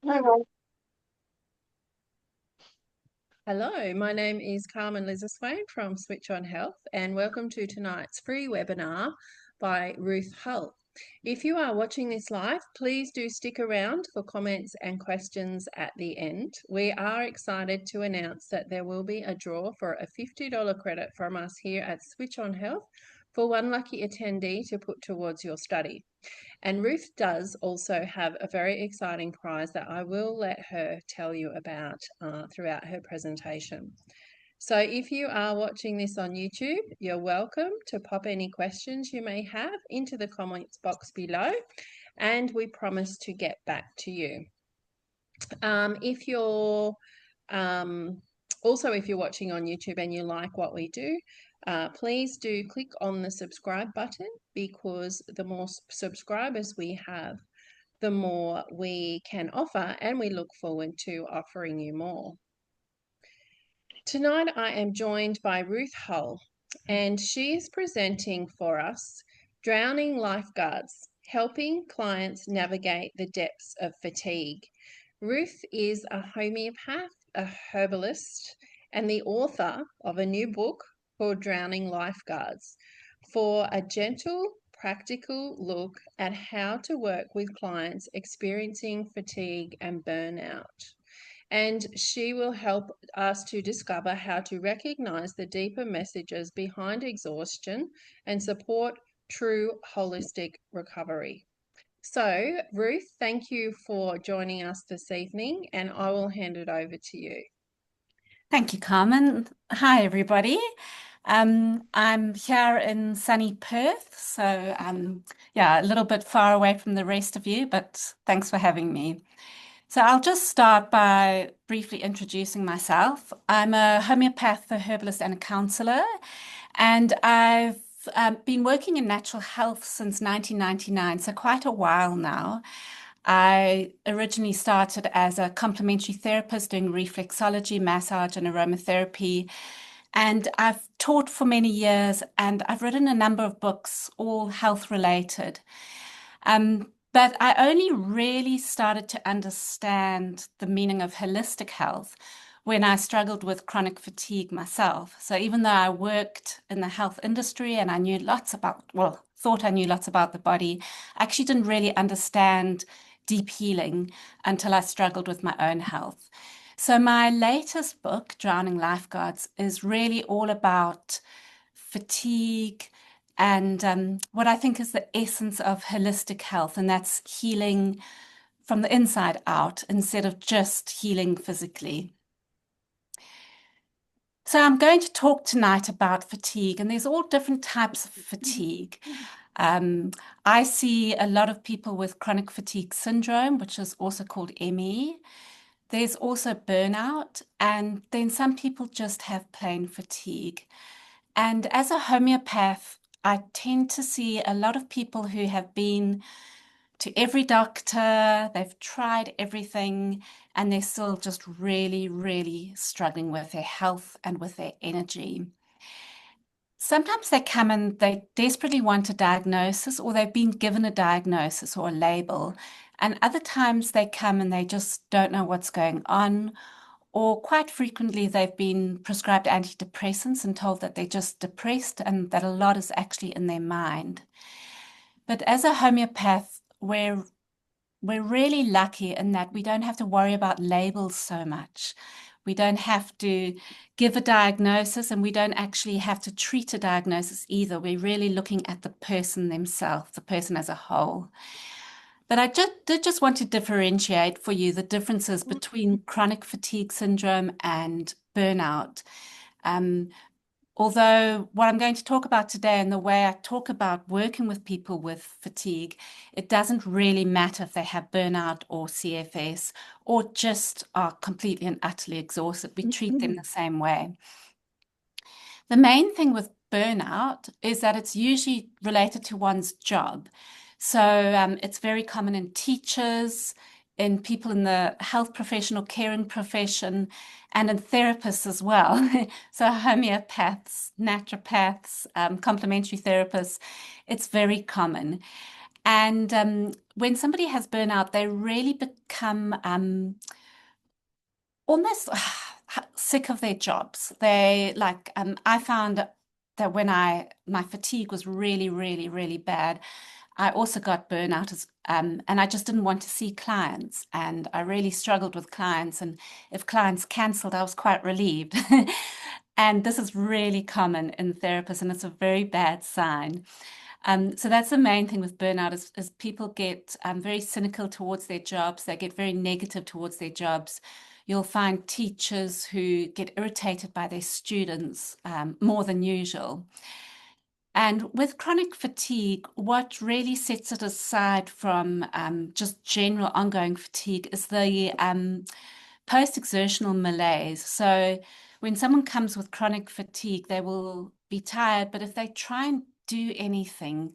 Hello, Hello, my name is Carmen Liziswain from Switch on Health, and welcome to tonight's free webinar by Ruth Hull. If you are watching this live, please do stick around for comments and questions at the end. We are excited to announce that there will be a draw for a $50 credit from us here at Switch on Health for one lucky attendee to put towards your study. And Ruth does also have a very exciting prize that I will let her tell you about throughout her presentation. So if you are watching this on YouTube, you're welcome to pop any questions you may have into the comments box below, and we promise to get back to you. If you're also, if you're watching on YouTube and you like what we do, please do click on the subscribe button, because the more subscribers we have, the more we can offer, and we look forward to offering you more. Tonight I am joined by Ruth Hull, and she is presenting for us Drowning Lifeguards, Helping Clients Navigate the Depths of Fatigue. Ruth is a homeopath, a herbalist, and the author of a new book called Drowning Lifeguards, for a gentle, practical look at how to work with clients experiencing fatigue and burnout. And she will help us to discover how to recognize the deeper messages behind exhaustion and support true holistic recovery. So, Ruth, thank you for joining us this evening, and I will hand it over to you. Thank you, Carmen. Hi, everybody. I'm here in sunny Perth, so yeah, a little bit far away from the rest of you, but thanks for having me. So I'll just start by briefly introducing myself. I'm a homeopath, a herbalist, and a counsellor, and I've been working in natural health since 1999, so quite a while now. I originally started as a complementary therapist doing reflexology, massage, and aromatherapy. And I've taught for many years, and I've written a number of books, all health related. But I only really started to understand the meaning of holistic health when I struggled with chronic fatigue myself. So even though I worked in the health industry and I knew lots about, well, thought I knew lots about the body, I actually didn't really understand deep healing until I struggled with my own health. So my latest book, Drowning Lifeguards, is really all about fatigue and what I think is the essence of holistic health, and that's healing from the inside out instead of just healing physically. So I'm going to talk tonight about fatigue, and there's all different types of fatigue. I see a lot of people with chronic fatigue syndrome, which is also called ME. There's also burnout, and then some people just have plain fatigue. And as a homeopath, I tend to see a lot of people who have been to every doctor, they've tried everything, and they're still just really, really struggling with their health and with their energy. Sometimes they come and they desperately want a diagnosis, or they've been given a diagnosis or a label. And other times they come and they just don't know what's going on, or quite frequently they've been prescribed antidepressants and told that they're just depressed and that a lot is actually in their mind. But as a homeopath, we're really lucky in that we don't have to worry about labels so much. We don't have to give a diagnosis, and we don't actually have to treat a diagnosis either. We're really looking at the person themselves, the person as a whole. But I did just want to differentiate for you the differences between chronic fatigue syndrome and burnout. Um, Although what I'm going to talk about today and the way I talk about working with people with fatigue, it doesn't really matter if they have burnout or CFS or just are completely and utterly exhausted. We treat them the same way. The main thing with burnout is that it's usually related to one's job. So it's very common in teachers, in people in the health professional caring profession, and in therapists as well. So homeopaths, naturopaths, complementary therapists, it's very common. And when somebody has burnout, they really become almost sick of their jobs. They like, I found that when my fatigue was really, really, really bad, I also got burnout and I just didn't want to see clients. And I really struggled with clients. And if clients cancelled, I was quite relieved. And this is really common in therapists, and it's a very bad sign. So that's the main thing with burnout is people get very cynical towards their jobs. They get very negative towards their jobs. You'll find teachers who get irritated by their students more than usual. And with chronic fatigue, what really sets it aside from just general ongoing fatigue is the post-exertional malaise. So when someone comes with chronic fatigue, they will be tired, but if they try and do anything,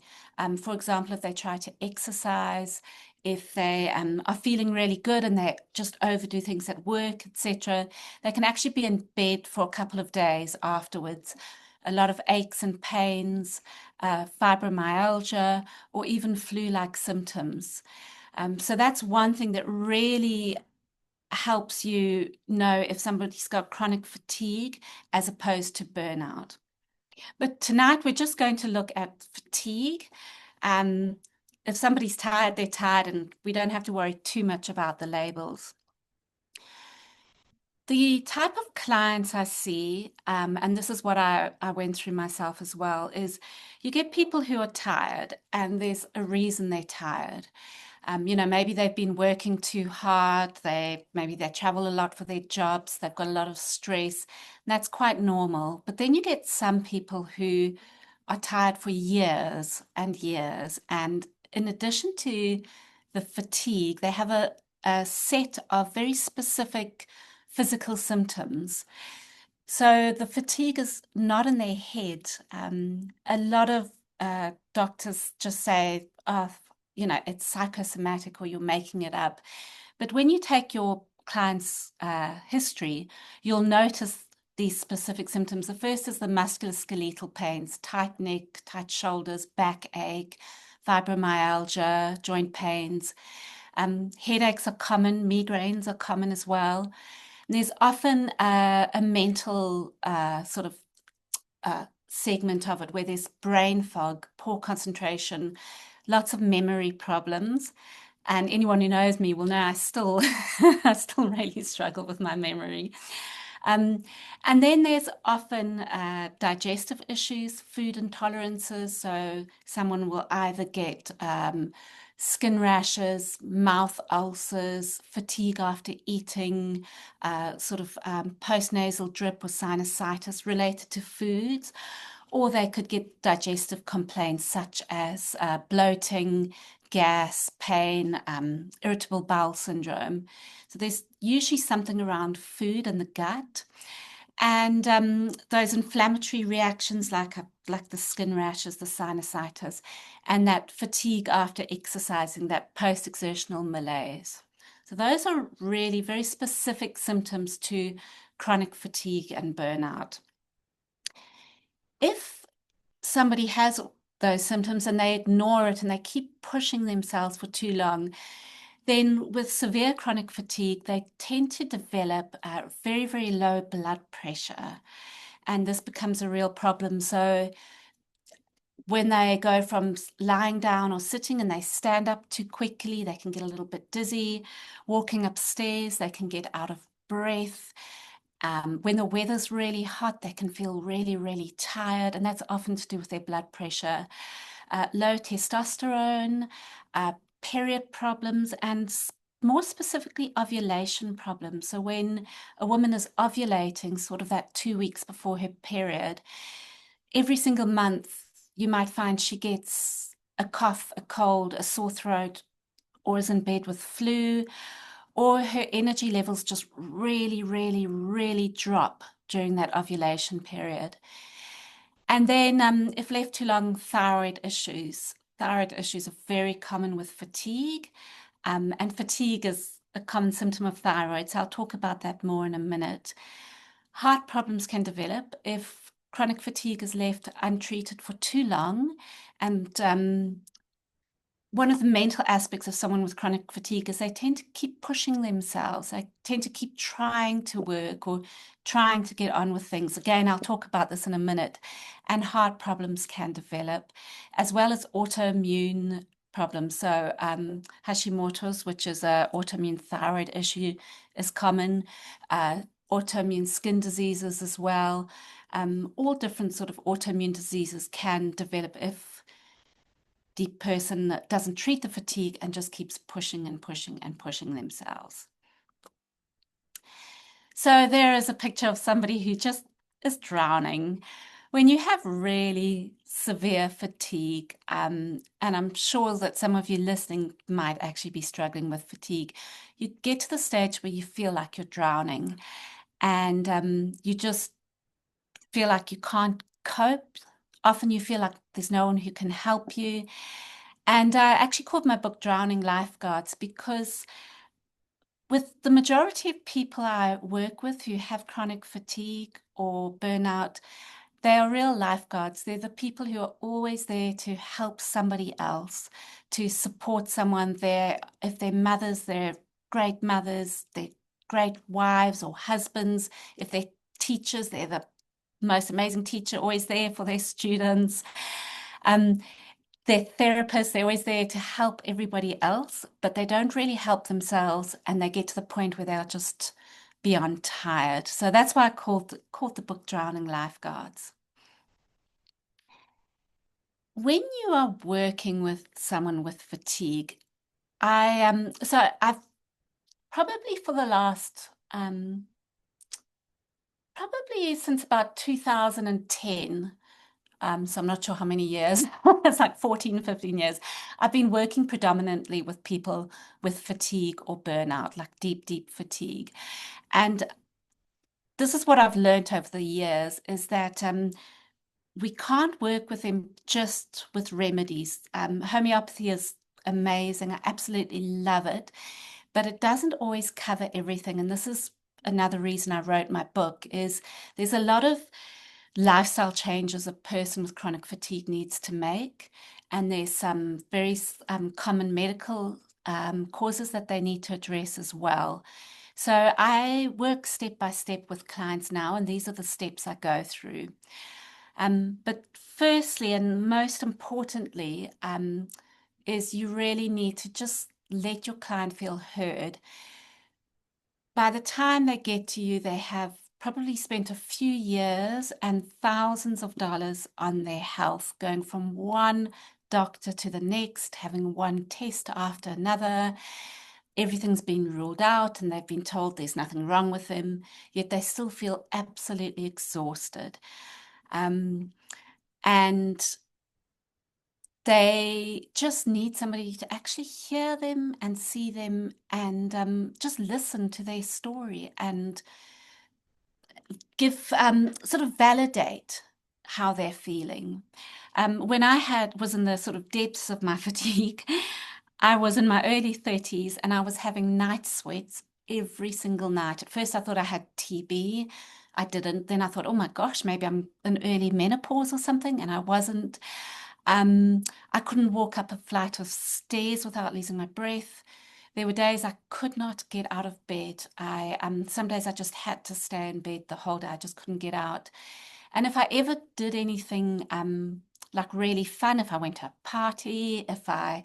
for example, if they try to exercise, if they are feeling really good and they just overdo things at work, etc., they can actually be in bed for a couple of days afterwards. A lot of aches and pains, fibromyalgia, or even flu-like symptoms. So that's one thing that really helps you know if somebody's got chronic fatigue as opposed to burnout. But tonight we're just going to look at fatigue. Um, if somebody's tired, they're tired, and we don't have to worry too much about the labels. The type of clients I see, and this is what I went through myself as well, is you get people who are tired, and there's a reason they're tired. Maybe they've been working too hard. Maybe they travel a lot for their jobs. They've got a lot of stress. And that's quite normal. But then you get some people who are tired for years and years. And in addition to the fatigue, they have a set of very specific physical symptoms. So the fatigue is not in their head. A lot of doctors just say, oh, it's psychosomatic or you're making it up. But when you take your client's history, you'll notice these specific symptoms. The first is the musculoskeletal pains, tight neck, tight shoulders, backache, fibromyalgia, joint pains. Headaches are common, migraines are common as well. And there's often a mental sort of segment of it where there's brain fog, poor concentration, lots of memory problems. And anyone who knows me will know I still I still really struggle with my memory. And then there's often digestive issues, food intolerances. So someone will either get skin rashes, mouth ulcers, fatigue after eating, sort of postnasal drip or sinusitis related to foods, or they could get digestive complaints such as bloating, gas, pain, irritable bowel syndrome. So there's usually something around food and the gut. And those inflammatory reactions like the skin rashes, the sinusitis, and that fatigue after exercising, that post-exertional malaise. So those are really very specific symptoms to chronic fatigue and burnout. If somebody has those symptoms and they ignore it and they keep pushing themselves for too long, then with severe chronic fatigue, they tend to develop very, very low blood pressure. And this becomes a real problem. So when they go from lying down or sitting and they stand up too quickly, they can get a little bit dizzy. Walking upstairs, they can get out of breath. When the weather's really hot, they can feel really, really tired, and that's often to do with their blood pressure. Low testosterone, period problems, and more specifically, ovulation problems. So when a woman is ovulating, sort of that 2 weeks before her period, every single month, you might find she gets a cough, a cold, a sore throat, or is in bed with flu, or her energy levels just really, really, really drop during that ovulation period. And then if left too long, thyroid issues. Thyroid issues are very common with fatigue, and fatigue is a common symptom of thyroid. So I'll talk about that more in a minute. Heart problems can develop if chronic fatigue is left untreated for too long, and one of the mental aspects of someone with chronic fatigue is they tend to keep pushing themselves. They tend to keep trying to work or trying to get on with things. Again, I'll talk about this in a minute. And heart problems can develop, as well as autoimmune problems. So Hashimoto's, which is an autoimmune thyroid issue, is common. Autoimmune skin diseases as well. All different sort of autoimmune diseases can develop if the person doesn't treat the fatigue and just keeps pushing and pushing and pushing themselves. So there is a picture of somebody who just is drowning. When you have really severe fatigue, and I'm sure that some of you listening might actually be struggling with fatigue, you get to the stage where you feel like you're drowning and you just feel like you can't cope. Often you feel like there's no one who can help you. And I actually called my book Drowning Lifeguards because with the majority of people I work with who have chronic fatigue or burnout, they are real lifeguards. They're the people who are always there to help somebody else, to support someone there. If they're mothers, they're great mothers, they're great wives or husbands. If they're teachers, they're the most amazing teacher, always there for their students. They're therapists, they're always there to help everybody else, but they don't really help themselves, and they get to the point where they're just beyond tired. So that's why I called the book Drowning Lifeguards. When you are working with someone with fatigue, I've probably for the last probably since about 2010. So I'm not sure how many years, it's like 14, 15 years. I've been working predominantly with people with fatigue or burnout, like deep, deep fatigue. And this is what I've learned over the years is that we can't work with them just with remedies. Homeopathy is amazing. I absolutely love it, but it doesn't always cover everything. And this is another reason I wrote my book is there's a lot of lifestyle changes a person with chronic fatigue needs to make. And there's some very common medical causes that they need to address as well. So I work step by step with clients now, and these are the steps I go through. But firstly, and most importantly, is you really need to just let your client feel heard. By the time they get to you, they have probably spent a few years and thousands of dollars on their health, going from one doctor to the next, having one test after another. Everything's been ruled out and they've been told there's nothing wrong with them, yet they still feel absolutely exhausted. And they just need somebody to actually hear them and see them and just listen to their story and give sort of validate how they're feeling. When I was in the sort of depths of my fatigue, I was in my early 30s and I was having night sweats every single night. At first, I thought I had TB. I didn't. Then I thought, oh my gosh, maybe I'm in early menopause or something, and I wasn't. I couldn't walk up a flight of stairs without losing my breath. There were days I could not get out of bed. Some days I just had to stay in bed the whole day. I just couldn't get out. And if I ever did anything like really fun, if I went to a party, if I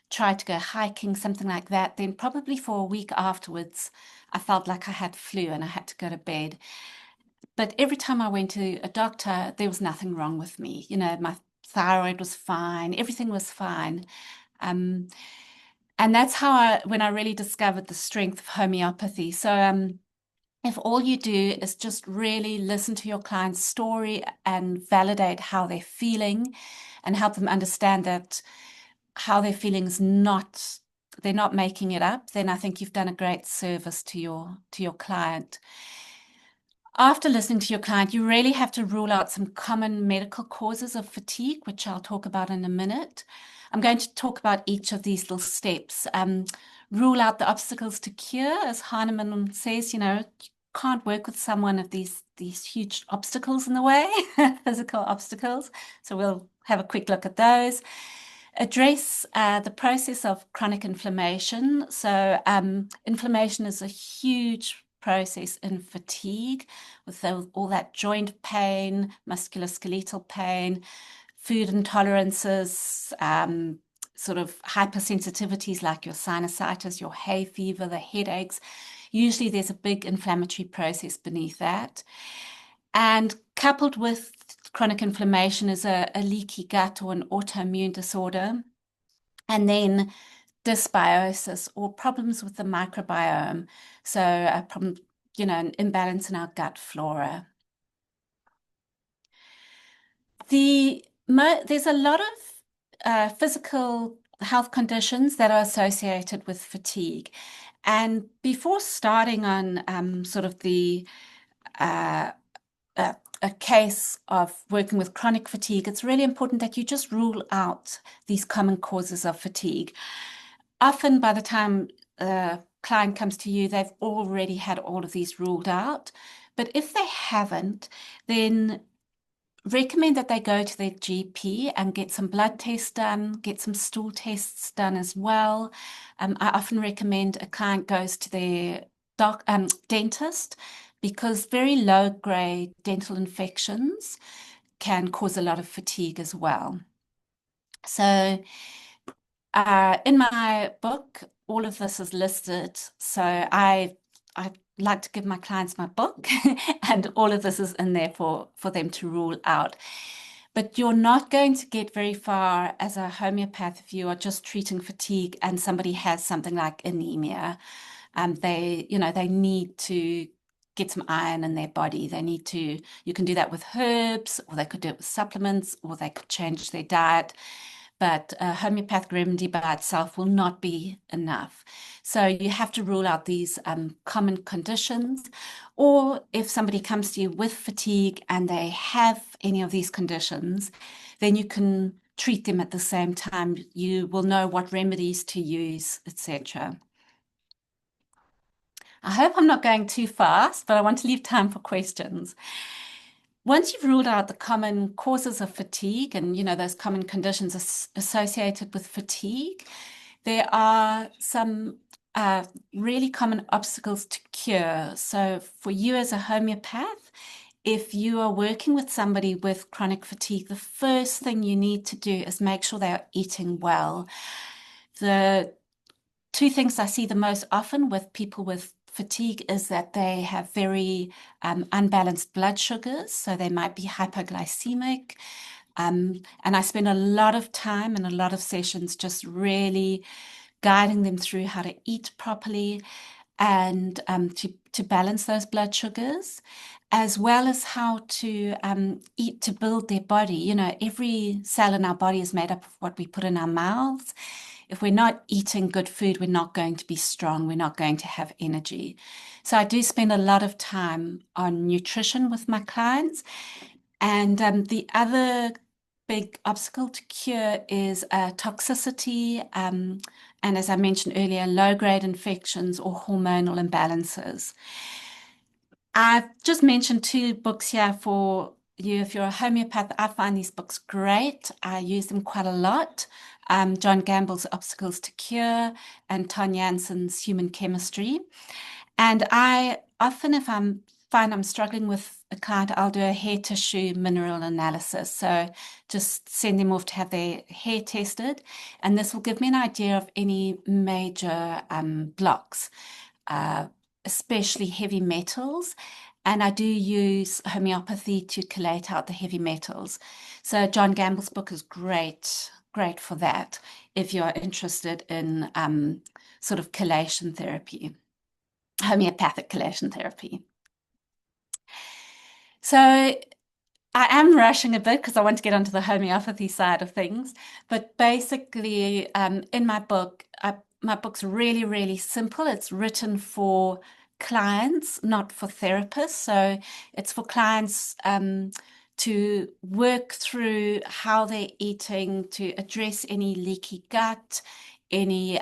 tried to go hiking, something like that, then probably for a week afterwards, I felt like I had flu and I had to go to bed. But every time I went to a doctor, there was nothing wrong with me. You know, my thyroid was fine, everything was fine. And that's how when I really discovered the strength of homeopathy. So if all you do is just really listen to your client's story and validate how they're feeling and help them understand that how they're feeling is not, they're not making it up, then I think you've done a great service to your client. After listening to your client, you really have to rule out some common medical causes of fatigue, which I'll talk about in a minute. I'm going to talk about each of these little steps. Rule out the obstacles to cure, as Hahnemann says, you know, you can't work with someone of these huge obstacles in the way, physical obstacles. So we'll have a quick look at those. address the process of chronic inflammation. So inflammation is a huge process in fatigue with all that joint pain, musculoskeletal pain, food intolerances, sort of hypersensitivities like your sinusitis, your hay fever, the headaches. Usually there's a big inflammatory process beneath that. And coupled with chronic inflammation is a leaky gut or an autoimmune disorder. And then dysbiosis or problems with the microbiome. So a problem, an imbalance in our gut flora. There's a lot of physical health conditions that are associated with fatigue. And before starting on sort of uh, a case of working with chronic fatigue, it's really important that you just rule out these common causes of fatigue. Often by the time a client comes to you, they've already had all of these ruled out. But if they haven't, then recommend that they go to their GP and get some blood tests done, get some stool tests done as well. I often recommend a client goes to their dentist because very low-grade dental infections can cause a lot of fatigue as well. So in my book, all of this is listed. So I like to give my clients my book, and all of this is in there for them to rule out. But you're not going to get very far as a homeopath if you are just treating fatigue and somebody has something like anemia. They need to get some iron in their body. You can do that with herbs, or they could do it with supplements, or they could change their diet. But a homeopathic remedy by itself will not be enough. So you have to rule out these common conditions. Or if somebody comes to you with fatigue and they have any of these conditions, then you can treat them at the same time. You will know what remedies to use, etc. I hope I'm not going too fast, but I want to leave time for questions. Once you've ruled out the common causes of fatigue and, those common conditions associated with fatigue, there are some really common obstacles to cure. So for you as a homeopath, if you are working with somebody with chronic fatigue, the first thing you need to do is make sure they are eating well. The two things I see the most often with people with fatigue is that they have very unbalanced blood sugars, so they might be hypoglycemic. And I spend a lot of time and a lot of sessions just really guiding them through how to eat properly and to balance those blood sugars, as well as how to eat to build their body. Every cell in our body is made up of what we put in our mouths. If we're not eating good food, we're not going to be strong. We're not going to have energy. So I do spend a lot of time on nutrition with my clients. And the other big obstacle to cure is toxicity. And as I mentioned earlier, low-grade infections or hormonal imbalances. I've just mentioned two books here for you. If you're a homeopath, I find these books great. I use them quite a lot. John Gamble's Obstacles to Cure and Ton Janssen's Human Chemistry. And I often, if find I'm struggling with a client, I'll do a hair tissue mineral analysis. So just send them off to have their hair tested. And this will give me an idea of any major blocks, especially heavy metals. And I do use homeopathy to collate out the heavy metals. So John Gamble's book is great for that if you're interested in sort of collation therapy, homeopathic collation therapy. So I am rushing a bit because I want to get onto the homeopathy side of things. But basically, in my book, my book's really, really simple. It's written for clients, not for therapists. So it's for clients to work through how they're eating, to address any leaky gut, any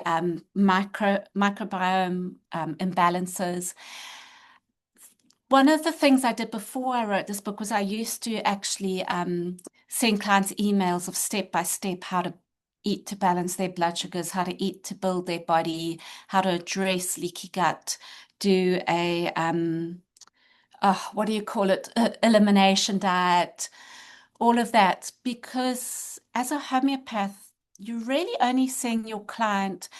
microbiome imbalances. One of the things I did before I wrote this book was I used to actually send clients emails of step by step how to eat to balance their blood sugars, how to eat to build their body, how to address leaky gut, do a what do you call it? Elimination diet, all of that. Because as a homeopath, you're really only seeing your client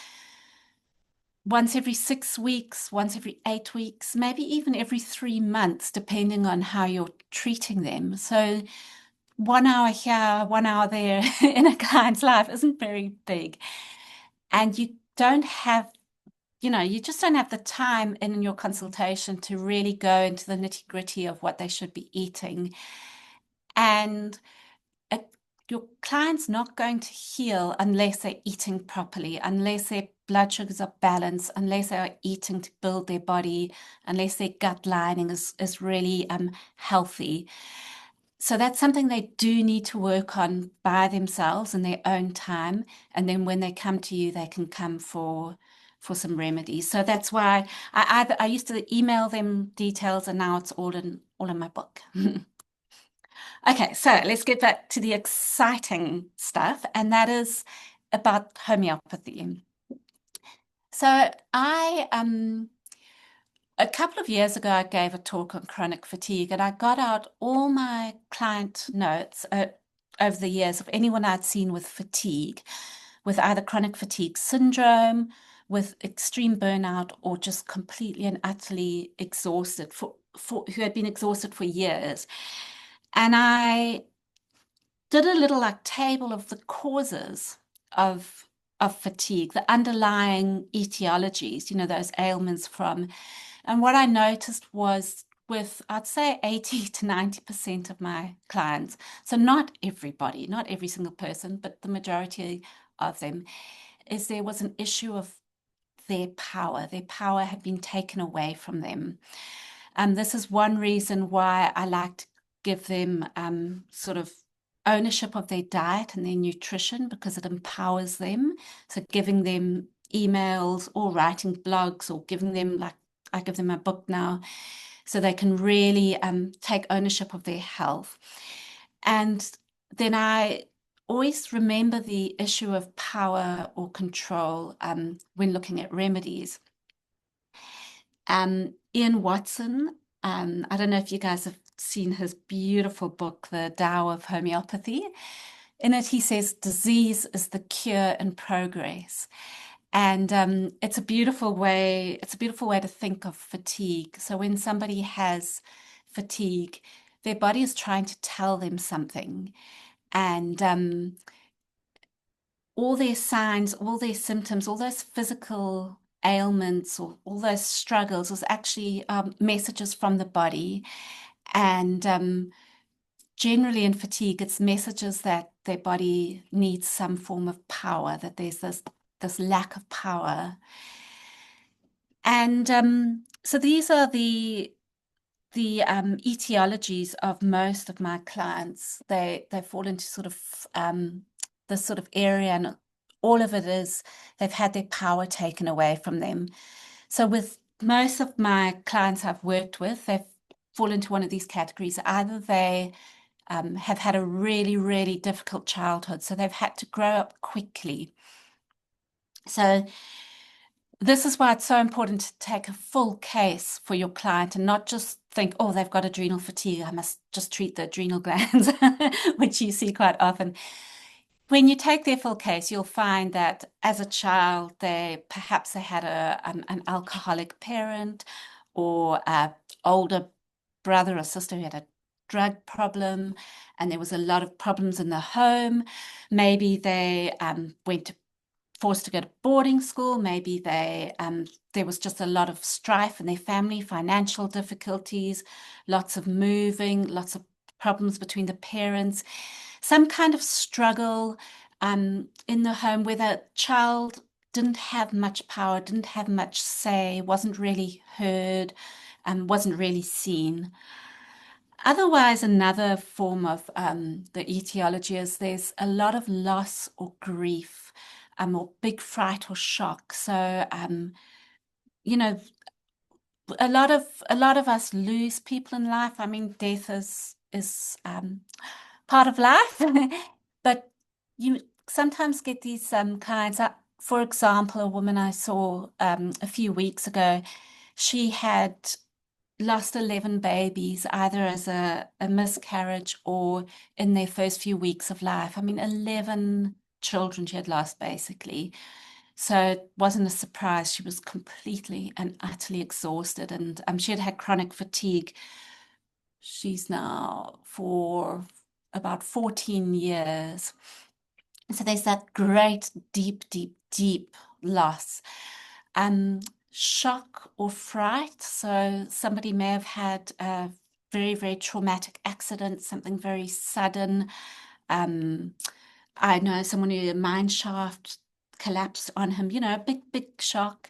once every 6 weeks, once every 8 weeks, maybe even every 3 months, depending on how you're treating them. So 1 hour here, 1 hour there in a client's life isn't very big. And you don't have, you just don't have the time in your consultation to really go into the nitty-gritty of what they should be eating. And it, your client's not going to heal unless they're eating properly, unless their blood sugars are balanced, unless they are eating to build their body, unless their gut lining is really healthy. So that's something they do need to work on by themselves in their own time. And then when they come to you, they can come for some remedies. So that's why I used to email them details, and now it's all in my book. Okay, so let's get back to the exciting stuff, and that is about homeopathy. So a couple of years ago, I gave a talk on chronic fatigue, and I got out all my client notes over the years of anyone I'd seen with fatigue, with either chronic fatigue syndrome, with extreme burnout, or just completely and utterly exhausted who had been exhausted for years. And I did a little like table of the causes of fatigue, the underlying etiologies, those ailments from. And what I noticed was with, I'd say 80 to 90% of my clients, so not everybody, not every single person, but the majority of them, is there was an issue of their power. Their power had been taken away from them. This is one reason why I like to give them sort of ownership of their diet and their nutrition, because it empowers them. So giving them emails or writing blogs or giving them, like I give them a book now, so they can really take ownership of their health. And then I always remember the issue of power or control when looking at remedies. Ian Watson, I don't know if you guys have seen his beautiful book, The Tao of Homeopathy. In it, he says, disease is the cure in progress. And it's a beautiful way to think of fatigue. So when somebody has fatigue, their body is trying to tell them something. And all their signs, all their symptoms, all those physical ailments or all those struggles is actually messages from the body. And generally in fatigue, it's messages that their body needs some form of power, that there's this lack of power. And so these are the etiologies of most of my clients. They fall into sort of this sort of area, and all of it is they've had their power taken away from them. So with most of my clients I've worked with, they've fall into one of these categories. Either they have had a really, really difficult childhood, so they've had to grow up quickly. So this is why it's so important to take a full case for your client and not just think, oh, they've got adrenal fatigue, I must just treat the adrenal glands, which you see quite often. When you take their full case, you'll find that as a child, perhaps they had an alcoholic parent, or an older brother or sister who had a drug problem, and there was a lot of problems in the home. Maybe they went forced to go to boarding school. Maybe there was just a lot of strife in their family, financial difficulties, lots of moving, lots of problems between the parents, some kind of struggle in the home where the child didn't have much power, didn't have much say, wasn't really heard, wasn't really seen. Otherwise, another form of the etiology is there's a lot of loss or grief, or big fright or shock. So, you know, a lot of us lose people in life. I mean, death is part of life, but sometimes get these clients. For example, a woman I saw a few weeks ago, she had lost 11 babies, either as a miscarriage or in their first few weeks of life. I mean, 11 children she had lost, basically. So it wasn't a surprise. She was completely and utterly exhausted, and she had had chronic fatigue. She's now for about 14 years. So there's that great, deep, deep, deep loss. Shock or fright. So somebody may have had a very, very traumatic accident, something very sudden. I know someone who a mine shaft collapsed on him, a big, big shock.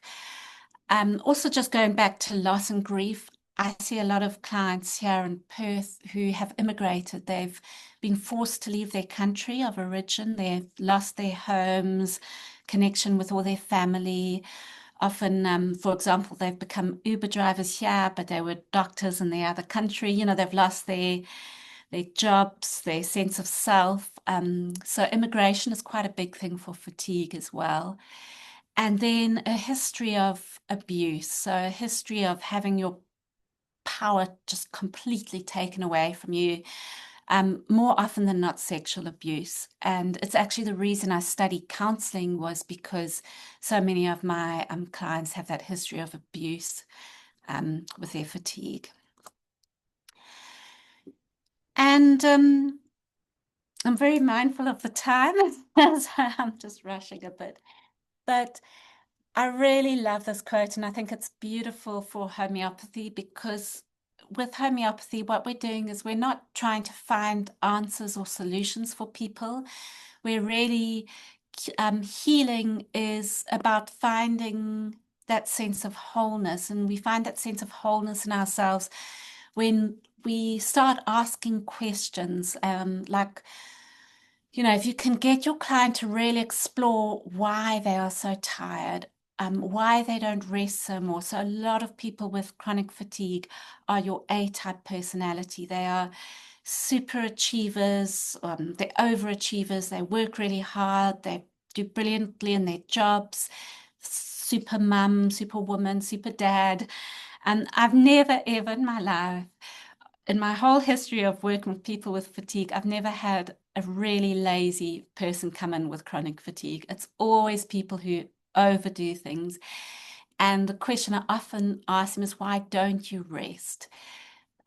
Also, just going back to loss and grief, I see a lot of clients here in Perth who have immigrated. They've been forced to leave their country of origin. They've lost their homes, connection with all their family. Often, for example, they've become Uber drivers here, but they were doctors in the other country. They've lost their jobs, their sense of self. So immigration is quite a big thing for fatigue as well. And then a history of abuse. So a history of having your power just completely taken away from you. More often than not, sexual abuse. And it's actually the reason I studied counseling was because so many of my clients have that history of abuse with their fatigue. And I'm very mindful of the time, so I'm just rushing a bit. But I really love this quote, and I think it's beautiful for homeopathy because with homeopathy, what we're doing is we're not trying to find answers or solutions for people. We're really healing is about finding that sense of wholeness, and we find that sense of wholeness in ourselves when we start asking questions like, if you can get your client to really explore why they are so tired, why they don't rest so more. So a lot of people with chronic fatigue are your A-type personality. They are super achievers, they're overachievers, they work really hard, they do brilliantly in their jobs, super mum, super woman, super dad. And I've never ever in my life, in my whole history of working with people with fatigue, I've never had a really lazy person come in with chronic fatigue. It's always people who overdo things. And the question I often ask them is, why don't you rest?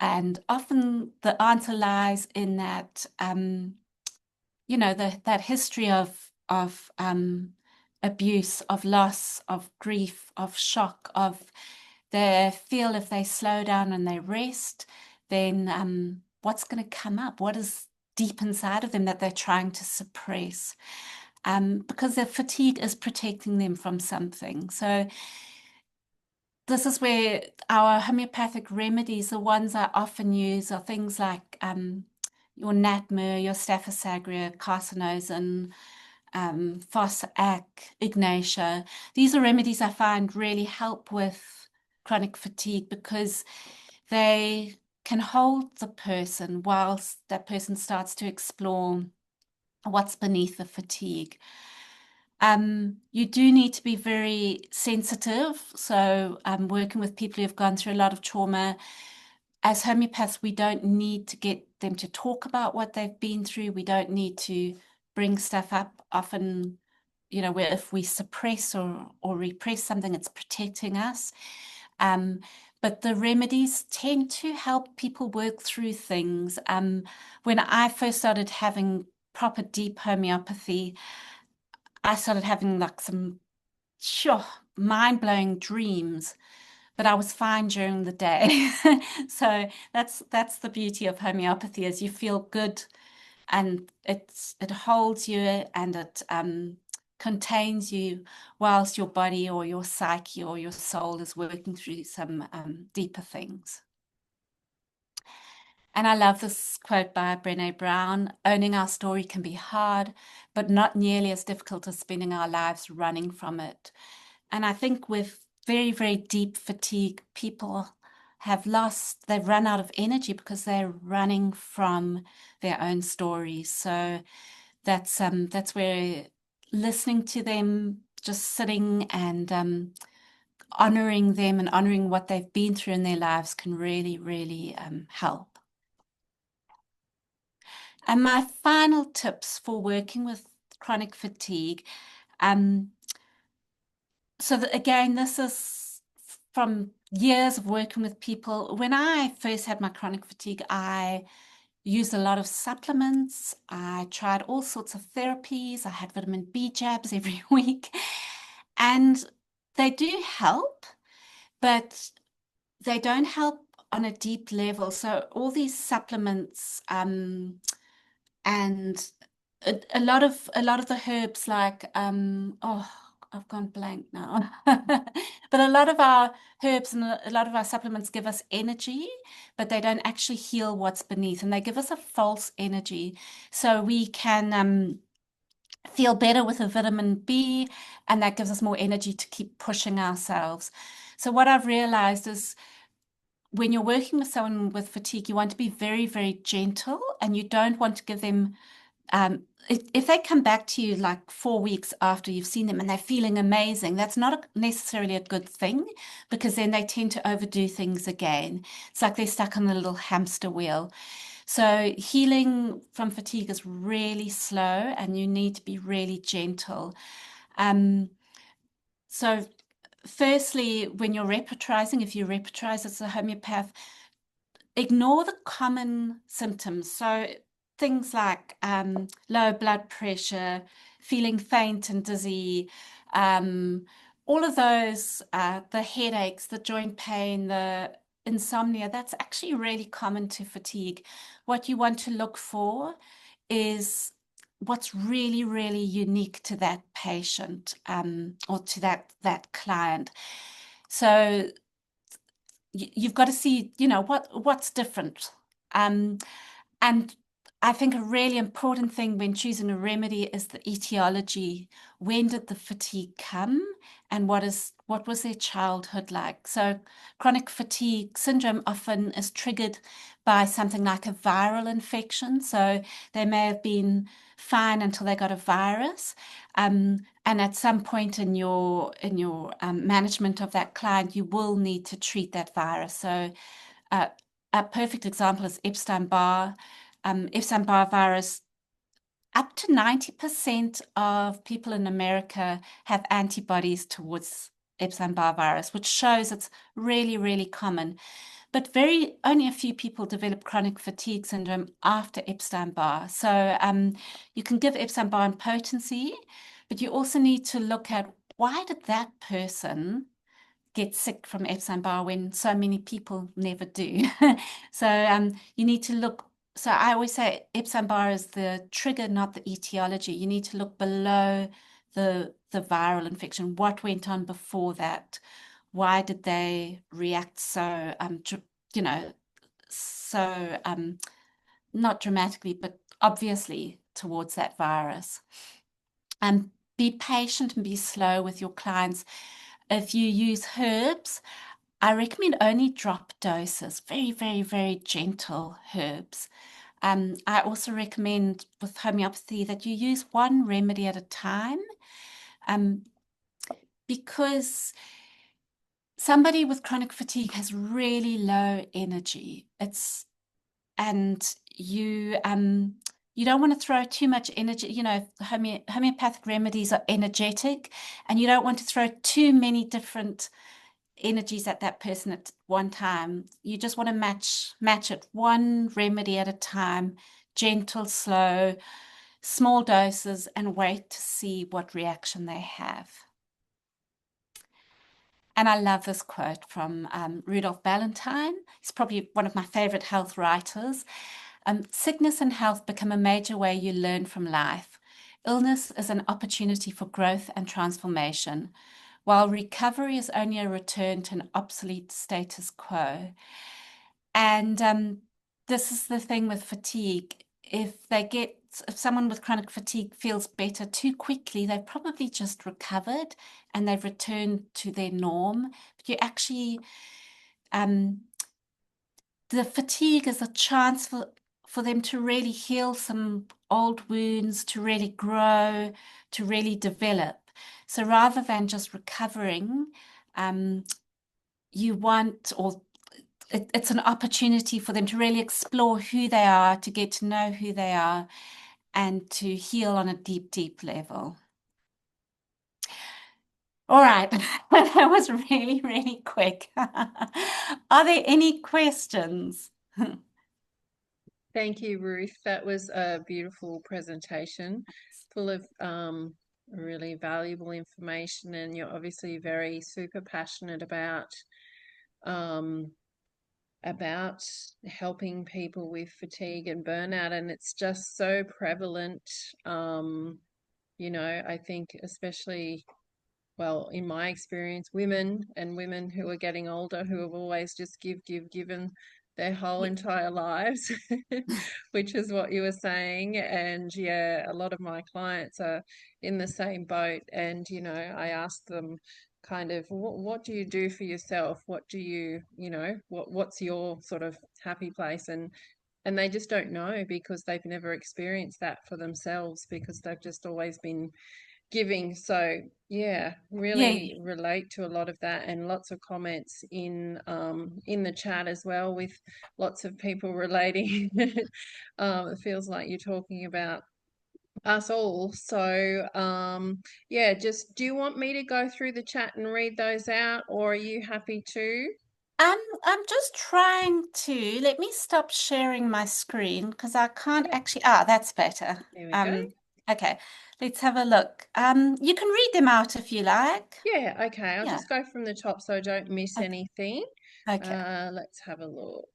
And often the answer lies in that, that history of abuse, of loss, of grief, of shock, of they feel if they slow down and they rest, then what's going to come up? What is deep inside of them that they're trying to suppress? Because their fatigue is protecting them from something. So this is where our homeopathic remedies, the ones I often use, are things like your natmur, your staphysagria, carcinosin, Foss Ignatia. These are remedies I find really help with chronic fatigue because they can hold the person whilst that person starts to explore what's beneath the fatigue. You do need to be very sensitive. So working with people who've gone through a lot of trauma, as homeopaths, we don't need to get them to talk about what they've been through. We don't need to bring stuff up. Often, where if we suppress or repress something, it's protecting us. But the remedies tend to help people work through things. When I first started having proper deep homeopathy, I started having like some mind-blowing dreams, but I was fine during the day. So that's the beauty of homeopathy, is you feel good and it holds you and it contains you whilst your body or your psyche or your soul is working through some deeper things. And I love this quote by Brené Brown: owning our story can be hard, but not nearly as difficult as spending our lives running from it. And I think with very, very deep fatigue, people they've run out of energy because they're running from their own stories. So that's where listening to them, just sitting and honoring them and honoring what they've been through in their lives can really, really help. And my final tips for working with chronic fatigue. So that, again, this is from years of working with people. When I first had my chronic fatigue, I used a lot of supplements. I tried all sorts of therapies. I had vitamin B jabs every week. And they do help, but they don't help on a deep level. So all these supplements and a lot of the herbs like oh, I've gone blank now. But a lot of our herbs and a lot of our supplements give us energy, but they don't actually heal what's beneath, and they give us a false energy. So we can feel better with a vitamin B, and that gives us more energy to keep pushing ourselves. So what I've realized is when you're working with someone with fatigue, you want to be very, very gentle, and you don't want to give them if they come back to you like 4 weeks after you've seen them and they're feeling amazing, that's not necessarily a good thing, because then they tend to overdo things again. It's like they're stuck on the little hamster wheel. So healing from fatigue is really slow, and you need to be really gentle. So firstly, when you're repertorizing, if you repertorize as a homeopath, ignore the common symptoms. So things like low blood pressure, feeling faint and dizzy, all of those, the headaches, the joint pain, the insomnia, that's actually really common to fatigue. What you want to look for is what's really, really unique to that patient, or to that client. So you've got to see, what's different. And I think a really important thing when choosing a remedy is the etiology. When did the fatigue come, and what was their childhood like? So chronic fatigue syndrome often is triggered by something like a viral infection. So they may have been fine until they got a virus. And at some point in your management of that client, you will need to treat that virus. So a perfect example is Epstein-Barr. Epstein-Barr virus, up to 90% of people in America have antibodies towards Epstein-Barr virus, which shows it's really, really common. But only a few people develop chronic fatigue syndrome after Epstein-Barr. So you can give Epstein-Barr in potency, but you also need to look at, why did that person get sick from Epstein-Barr when so many people never do? So you need to look. So I always say Epstein-Barr is the trigger, not the etiology. You need to look below the viral infection. What went on before that? Why did they react so so not dramatically, but obviously towards that virus? And be patient and be slow with your clients. If you use herbs, I recommend only drop doses, very, very, very gentle herbs. I also recommend with homeopathy that you use one remedy at a time, because somebody with chronic fatigue has really low energy. And you don't want to throw too much energy. Homeopathic remedies are energetic, and you don't want to throw too many different energies at that person at one time. You just want to match it one remedy at a time, gentle, slow, small doses, and wait to see what reaction they have. And I love this quote from Rudolph Valentine. He's probably one of my favorite health writers. Sickness and health become a major way you learn from life. Illness is an opportunity for growth and transformation, while recovery is only a return to an obsolete status quo. And this is the thing with fatigue. If someone with chronic fatigue feels better too quickly, they've probably just recovered and they've returned to their norm. But you actually, the fatigue is a chance for them to really heal some old wounds, to really grow, to really develop. So rather than just recovering, um, you want, or it's an opportunity for them to really explore who they are, to get to know who they are, and to heal on a deep, deep level. All right, that was really, really quick. Are there any questions? Thank you, Ruth. That was a beautiful presentation, full of really valuable information, and you're obviously very super passionate um, about helping people with fatigue and burnout, and it's just so prevalent. I think especially, well, in my experience, women who are getting older who have always just given their whole Yeah. entire lives, which is what you were saying. And yeah, a lot of my clients are in the same boat. And, I ask them kind of, what do you do for yourself? What do what's your sort of happy place? And they just don't know because they've never experienced that for themselves because they've just always been giving. So yeah, Yeah. really relate to a lot of that, and lots of comments in the chat as well, with lots of people relating. It feels like you're talking about us all. So yeah, just do you want me to go through the chat and read those out, or are you happy to? I'm just trying to let me stop sharing my screen because I can't Yep, actually. That's better. there we go. Okay, let's have a look. You can read them out if you like. Yeah, okay, I'll Yeah. just go from the top so I don't miss Okay. anything. Okay. Let's have a look.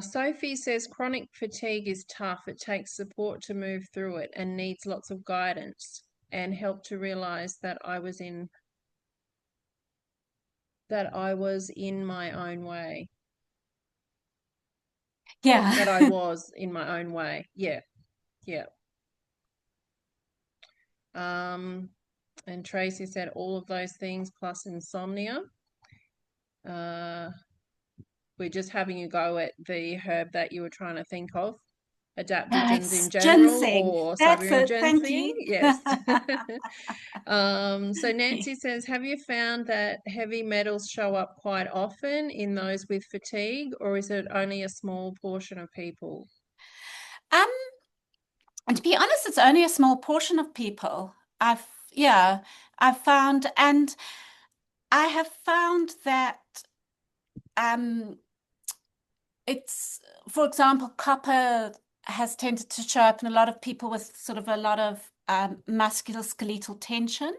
Sophie says chronic fatigue is tough. It takes support to move through it and needs lots of guidance and help to realize that I was in my own way. Yeah. That I was in my own way. Yeah, yeah. Um, and Tracy said all of those things plus insomnia. Uh, we're just having a go at the herb that you were trying to think of. Adaptogens in Nice. general Ginseng. or That's Siberian it. Thank ginseng? you. Yes. So Nancy says, have you found that heavy metals show up quite often in those with fatigue, or is it only a small portion of people? Um, and to be honest, it's only a small portion of people. Yeah, I've found, and I have found that um, it's, for example, copper has tended to show up in a lot of people with sort of a lot of musculoskeletal tension.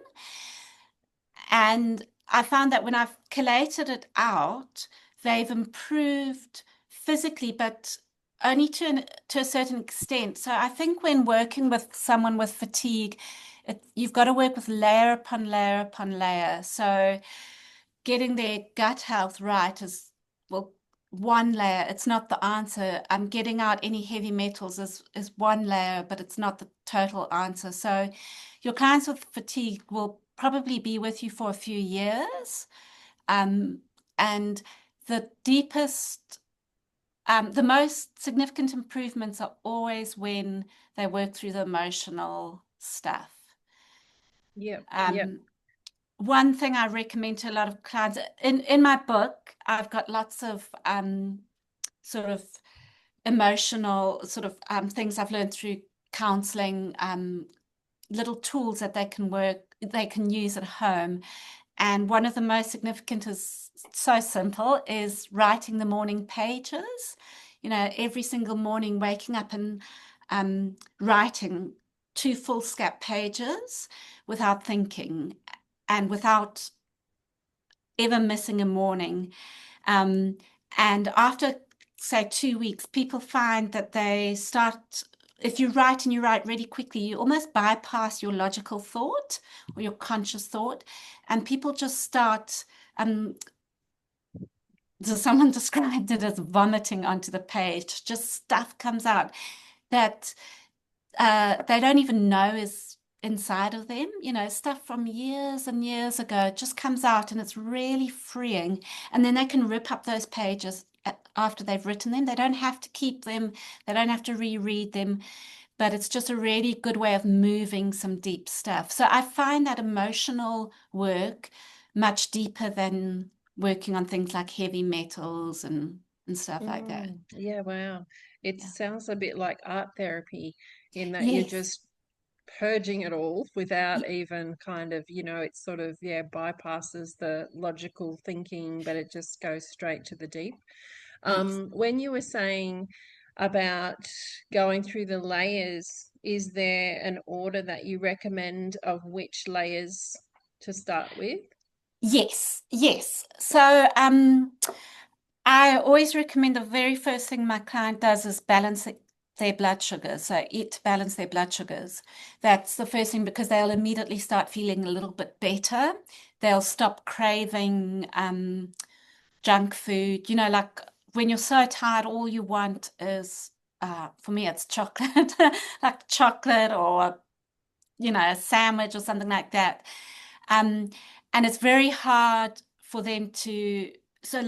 And I found that when I've collated it out, they've improved physically, but only to a certain extent. So I think when working with someone with fatigue, you've got to work with layer upon layer upon layer. So getting their gut health right is, well, one layer. It's not the answer. Getting out any heavy metals is one layer, but it's not the total answer. So your clients with fatigue will probably be with you for a few years. Um, and the deepest, the most significant improvements are always when they work through the emotional stuff. Yep, yep, Um, One thing I recommend to a lot of clients in my book, I've got lots of sort of emotional sort of things I've learned through counseling, little tools that they can use at home. And one of the most significant is so simple is writing the morning pages. Every single morning, waking up and writing 2 full-scap pages without thinking and without ever missing a morning. Um, and after, say, 2 weeks, people find that they start, if you write and you write really quickly, you almost bypass your logical thought or your conscious thought, and people just start. So someone described it as vomiting onto the page. Just stuff comes out that they don't even know is inside of them. Stuff from years and years ago just comes out and it's really freeing. And then they can rip up those pages after they've written them. They don't have to keep them, they don't have to reread them, but it's just a really good way of moving some deep stuff. So I find that emotional work much deeper than working on things like heavy metals and stuff like that. Yeah, wow. It Yeah. sounds a bit like art therapy in that you're Yes. just purging it all without even kind of, it sort of, yeah, bypasses the logical thinking, but it just goes straight to the deep. Yes. When you were saying about going through the layers, is there an order that you recommend of which layers to start with? Yes. Yes. So I always recommend the very first thing my client does is balance their blood sugars. So eat to balance their blood sugars. That's the first thing because they'll immediately start feeling a little bit better. They'll stop craving junk food. Like when you're so tired, all you want is, for me, it's chocolate, like chocolate or, a sandwich or something like that. Um, and it's very hard for them to. So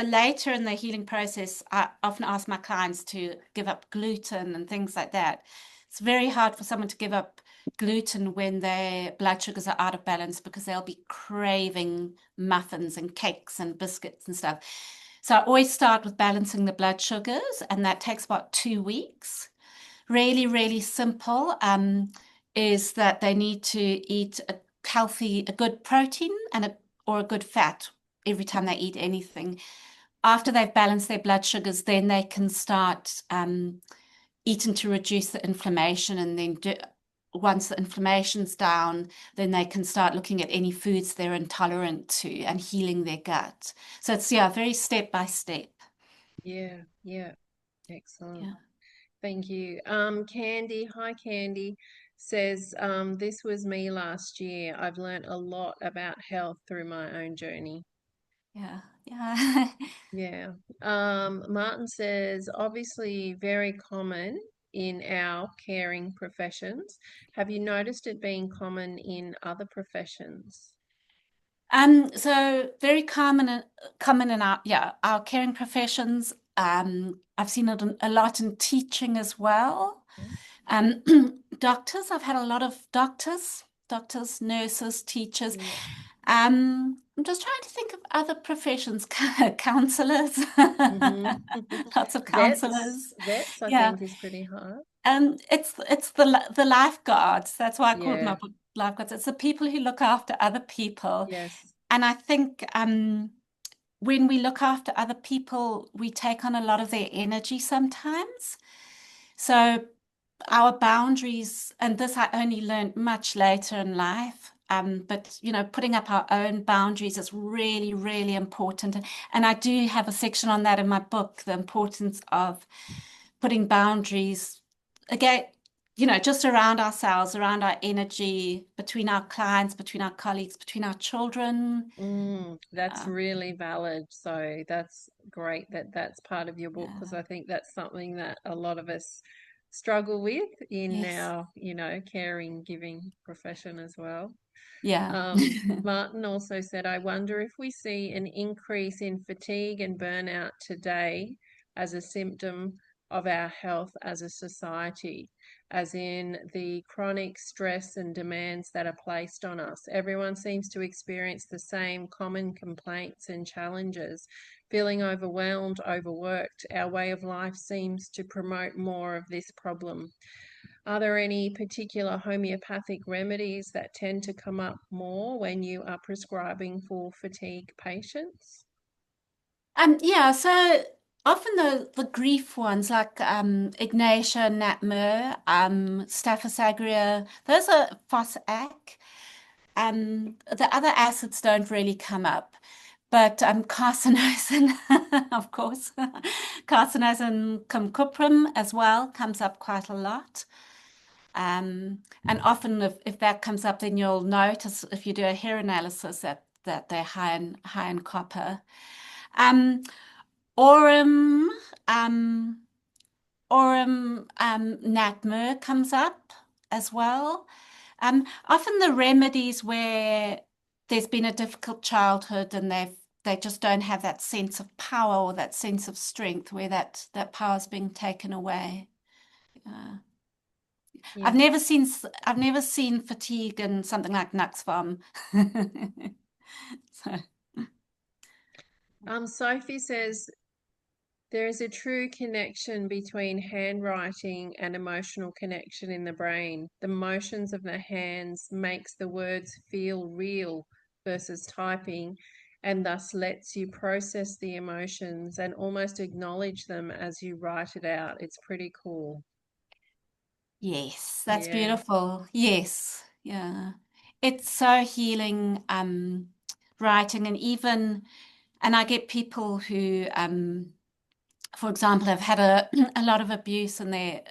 later in the healing process, I often ask my clients to give up gluten and things like that. It's very hard for someone to give up gluten when their blood sugars are out of balance because they'll be craving muffins and cakes and biscuits and stuff. So I always start with balancing the blood sugars, and that takes about 2 weeks. Really, really simple. Is that they need to eat a good protein or a good fat every time they eat anything. After they've balanced their blood sugars, then they can start eating to reduce the inflammation, and then once the inflammation's down, then they can start looking at any foods they're intolerant to and healing their gut. So it's, yeah, very step by step. Yeah, yeah, excellent. Yeah. Thank you. Candy, hi Candy, says, this was me last year. I've learnt a lot about health through my own journey. Yeah. Yeah. Yeah. Martin says, obviously very common in our caring professions. Have you noticed it being common in other professions? So very common in our caring professions. I've seen it a lot in teaching as well. Um, doctors, I've had a lot of doctors, nurses, teachers. Yeah. I'm just trying to think of other professions, counselors, Hmm. lots of Vets, counselors. vets, I Yeah. think is pretty hard. It's the lifeguards. That's why I called my Yeah. book Lifeguards. It's the people who look after other people. Yes. And I think when we look after other people, we take on a lot of their energy sometimes. So our boundaries, and this I only learned much later in life, but putting up our own boundaries is really, really important. And I do have a section on that in my book, the importance of putting boundaries again, just around ourselves, around our energy, between our clients, between our colleagues, between our children. That's Uh, really valid. So that's great that that's part of your book because yeah. I think that's something that a lot of us struggle with in Yes. our, caring, giving profession as well. Yeah. Martin also said, I wonder if we see an increase in fatigue and burnout today as a symptom of our health as a society, as in the chronic stress and demands that are placed on us. Everyone seems to experience the same common complaints and challenges. Feeling overwhelmed, overworked, our way of life seems to promote more of this problem. Are there any particular homeopathic remedies that tend to come up more when you are prescribing for fatigue patients? Yeah, so often the grief ones like Ignatia, Natmer, Staphylos aureus, those are Fossac. The other acids don't really come up, but carcinosin, of course, carcinosin cumcuprum as well comes up quite a lot. And often if that comes up, then you'll notice if you do a hair analysis that they're high in copper. Um, Aurum, um, Natmer comes up as well. Often the remedies where there's been a difficult childhood and they just don't have that sense of power or that sense of strength where that power is being taken away. Yeah. I've never seen fatigue in something like Nux Farm. So, Sophie says there is a true connection between handwriting and emotional connection in the brain. The motions of the hands makes the words feel real versus typing, and thus lets you process the emotions and almost acknowledge them as you write it out. It's pretty cool. yes, that's Yeah. beautiful. Yes, yeah. It's so healing, writing, and I get people who, for example, have had a lot of abuse in their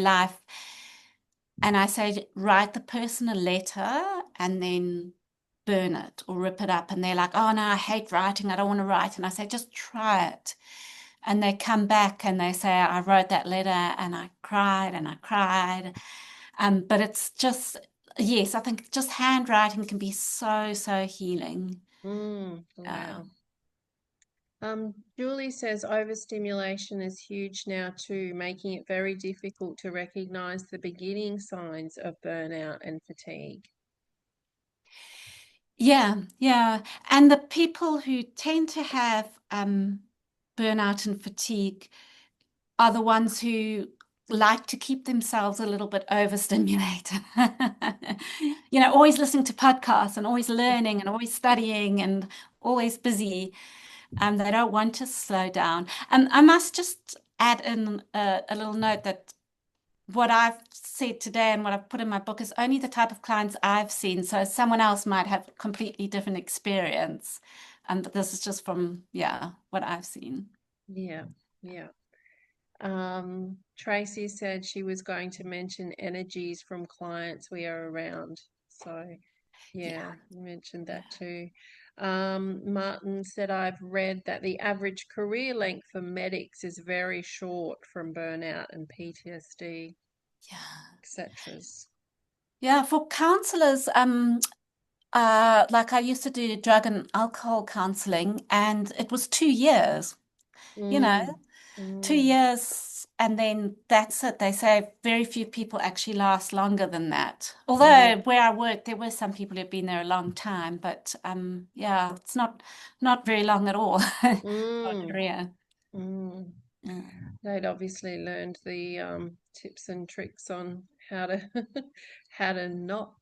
life, and I say, write the person a letter and then burn it or rip it up. And they're like, oh no, I hate writing. I don't want to write. And I say, just try it. And they come back and they say, I wrote that letter and I cried and I cried. But it's just, yes, I think just handwriting can be so, so healing. Wow. Julie says overstimulation is huge now too, making it very difficult to recognize the beginning signs of burnout and fatigue. Yeah, yeah. And the people who tend to have burnout and fatigue are the ones who like to keep themselves a little bit overstimulated. Always listening to podcasts and always learning and always studying and always busy. They don't want to slow down. And I must just add in a little note that what I've said today and what I've put in my book is only the type of clients I've seen. So someone else might have a completely different experience. But this is just from, yeah, what I've seen. Yeah, yeah. Tracy said she was going to mention energies from clients we are around. So, yeah, Yeah, you mentioned yeah, that too. Martin said, I've read that the average career length for medics is very short from burnout and PTSD, yeah. etc. Yeah, for counselors, like I used to do drug and alcohol counseling, and it was 2 years, you know, Mm, two mm, years, and then that's it. They say very few people actually last longer than that. yeah. Although where I worked, there were some people who've been there a long time, but yeah, it's not very long at all for a Mm, career. mm. Yeah, They'd obviously learned the tips and tricks on how to how to not,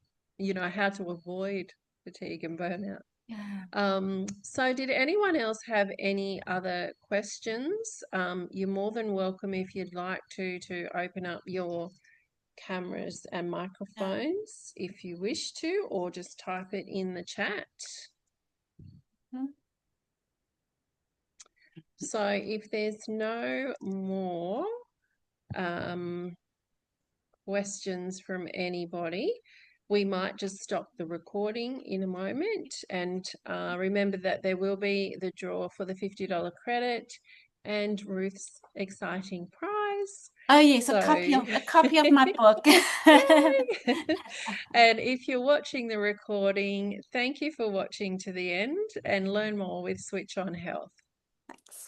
how to avoid fatigue and burnout. yeah, So did anyone else have any other questions? You're more than welcome if you'd like to open up your cameras and yeah. microphones if you wish to, or just type it in the chat. Hmm. So if there's no more um, questions from anybody, we might just stop the recording in a moment. And remember that there will be the draw for the $50 credit and Ruth's exciting prize. Oh yes, So, a copy of my book. yay! And if you're watching the recording, thank you for watching to the end and learn more with Switch on Health. Thanks.